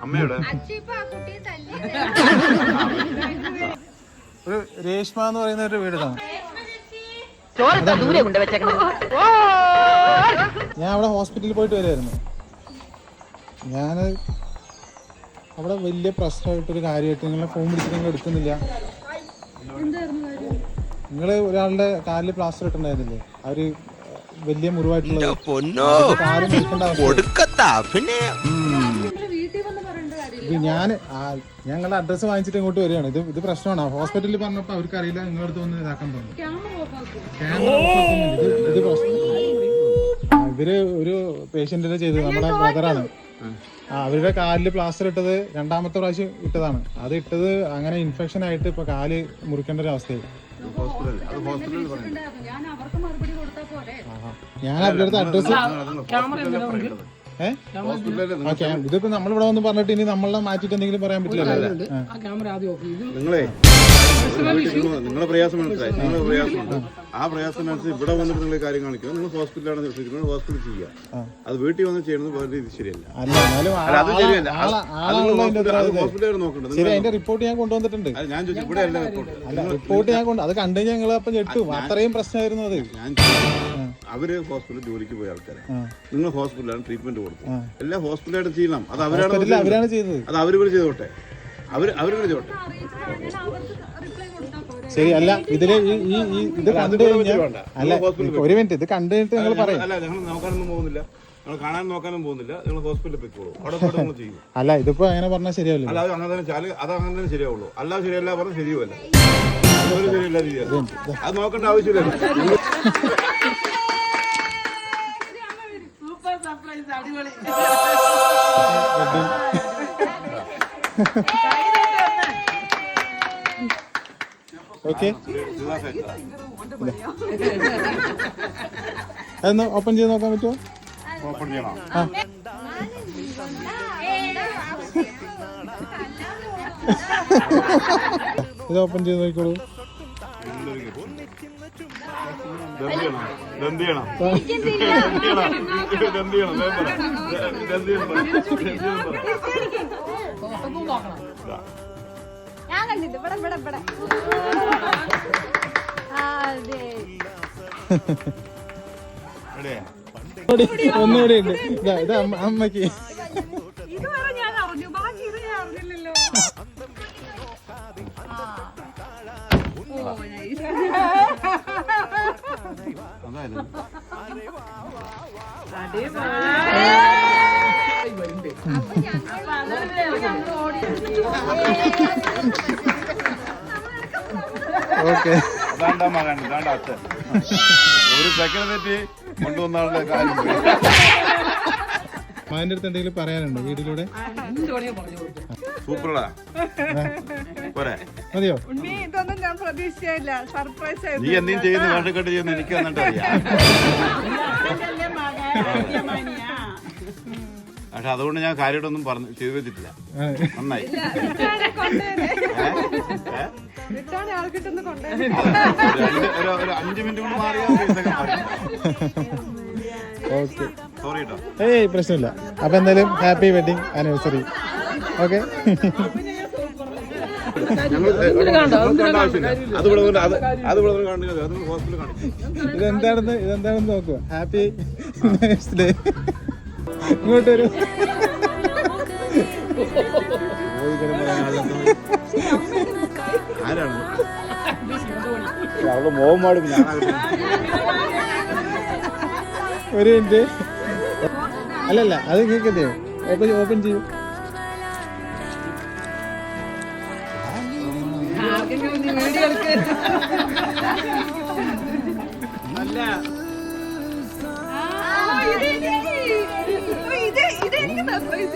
അമ്മയുടെ ഒരു രേഷ്മ എന്ന് പറയുന്ന ഒരു വീട് ഇതാണ്. ഞാൻ അവിടെ ഹോസ്പിറ്റലിൽ പോയിട്ട് വരുമായിരുന്നു. ഞാൻ അവിടെ വലിയ പ്രശ്നമായിട്ടൊരു കാര്യമായിട്ട് നിങ്ങളെ ഫോൺ വിളിച്ചിട്ട് നിങ്ങൾ എടുക്കുന്നില്ല. നിങ്ങൾ ഒരാളുടെ കാലിൽ പ്ലാസ്റ്റർ ഇട്ടുണ്ടായിരുന്നില്ലേ, അവര് വലിയ മുറിവായിട്ടുള്ളത്. ഞാൻ ഞങ്ങളുടെ അഡ്രസ്സ് വാങ്ങിച്ചിട്ട് ഇങ്ങോട്ട് വരികയാണ്. ഇത് പ്രശ്നമാണ്. ഹോസ്പിറ്റലിൽ പറഞ്ഞപ്പോൾ അവർക്ക് അറിയില്ല, നിങ്ങളുടെ അടുത്ത് വന്ന് ഇതാക്കാൻ പറഞ്ഞു. ഇത് പ്രശ്നം. ഇവര് ഒരു പേഷ്യന്റിനെ ചെയ്തത് നമ്മുടെ ബ്രദറാണ്. അവരുടെ കാലില് പ്ലാസ്റ്റർ ഇട്ടത് രണ്ടാമത്തെ പ്രാവശ്യം ഇട്ടതാണ്. അത് ഇട്ടത് അങ്ങനെ ഇൻഫെക്ഷൻ ആയിട്ട് ഇപ്പൊ കാല് മുറിക്കേണ്ട ഒരു അവസ്ഥയായി. ഞാൻ അവരുടെ അടുത്ത് അഡ്രസ് ഇതിപ്പോ നമ്മളിവിടെ വന്ന് പറഞ്ഞിട്ട് ഇനി നമ്മളെ മാറ്റിട്ട് എന്തെങ്കിലും പറയാൻ പറ്റില്ലല്ലോ. നിങ്ങളെ പ്രയാസം മനസ്സിലായി. നിങ്ങളെ പ്രയാസമുണ്ട്. ആ പ്രയാസം മനസ്സിൽ ഇവിടെ വന്നിട്ട് നിങ്ങൾ കാര്യം കാണിക്കുക. നിങ്ങൾ ഹോസ്പിറ്റലാണ് ഹോസ്പിറ്റൽ ചെയ്യുക. അത് വീട്ടിൽ വന്ന് ചെയ്യുന്നത് വേറെ രീതി ശരിയല്ല. അത് ശരിയല്ല. ഹോസ്പിറ്റലുകാർ നോക്കണ്ട. അതിന്റെ റിപ്പോർട്ട് ഞാൻ കൊണ്ടുവന്നിട്ടുണ്ട്. ഞാൻ ചോദിച്ചു ഇവിടെ അല്ല റിപ്പോർട്ട് ഞാൻ അത് കണ്ടു ഞങ്ങൾ അപ്പം ഞെട്ടും. അത്രയും പ്രശ്നമായിരുന്നു അത്. ഞാൻ അവര് ഹോസ്പിറ്റലിൽ ജോലിക്ക് പോയ ആൾക്കാരെ നിങ്ങൾ ഹോസ്പിറ്റലാണ് ട്രീറ്റ്മെന്റ് കൊടുത്തത്. എല്ലാം ഹോസ്പിറ്റലായിട്ട് ചെയ്യണം. അത് അവരാണ് ചെയ്തത്. അത് അവര് ചെയ്തോട്ടെ. അവര് ചെയ്തോട്ടെ. ശരി. അല്ല ഇതില് ഇത് കണ്ടു കഴിഞ്ഞാൽ അല്ല ഒരു മിനിറ്റ് ഇത് കണ്ടിട്ട് നിങ്ങൾ പറയും. അല്ല ഞങ്ങൾ നോക്കാനൊന്നും പോകുന്നില്ല. ഞങ്ങൾ കാണാൻ നോക്കാനും പോകുന്നില്ല. ഞങ്ങൾ ഹോസ്പിറ്റലിൽ പോയിക്കോളൂ. അവിടെ ചെയ്യും. അല്ല ഇതിപ്പോ അങ്ങനെ പറഞ്ഞാൽ ശരിയാവില്ല. അല്ല അത് അങ്ങനെ തന്നെ അത് അങ്ങനെ തന്നെ ശരിയാവുള്ളൂ. അല്ലാതെ ശരിയല്ല പറഞ്ഞാൽ ശരിയുമല്ല. ശരിയല്ല രീതിയാണ്. അത് നോക്കേണ്ട ആവശ്യമില്ല. ഓക്കെ അതൊന്ന് ഓപ്പൺ ചെയ്ത് നോക്കാൻ പറ്റുമോ? ഓപ്പൺ ചെയ്യണോ? ഇത് ഓപ്പൺ ചെയ്ത് നോക്കിക്കോളൂ. ഞാൻ കണ്ടിട്ട് ഇവിടെ ഒന്നുകൂടി ഉണ്ട്. ഇത് അമ്മക്ക് ഇതുവരെ ഞാൻ അറിഞ്ഞു, ബാക്കി ഇത് ഞാൻ അറിഞ്ഞില്ലല്ലോ. ഓക്കെ ഒരു സെക്കൻഡ് തെറ്റി കൊണ്ടുവന്നാളുടെ കാര്യം. മകന്റെ അടുത്ത് എന്തെങ്കിലും പറയാനുണ്ടോ വീട്ടിലൂടെ? സൂപ്പറാ. മതിയോ? ഇതൊന്നും ഞാൻ പ്രതീക്ഷിച്ചില്ല. സർപ്രൈസ്. നീ എന്തെങ്കിലും ചെയ്യുന്ന കണ്ടിട്ട് ചെയ്യുന്ന എനിക്ക് വന്നിട്ട് അറിയാം. പക്ഷെ അതുകൊണ്ട് ഞാൻ കാര്യമായിട്ടൊന്നും ചെയ്തു വെച്ചിട്ടില്ല. നന്നായി. ഒരു 5 മിനിറ്റ് കൊണ്ട് മാറിയാൽ സോറി കേട്ടോ. ഏയ് പ്രശ്നമില്ല. അപ്പൊ എന്തായാലും ഹാപ്പി വെഡിങ് ആനിവേഴ്സറി. ഓക്കെ. ഇതെന്താണെന്ന് നോക്കുക. Happy day. ഇങ്ങോട്ട് വരും. ആരാണ് അവള് മോഹം പാടും. ഒരു മിനിറ്റ്. അല്ലല്ല അത് കേൾക്കട്ടെയോ? ഓപ്പൺ ചെയ്യൂ. ഇത് എനിക്ക് സർപ്രൈസ്.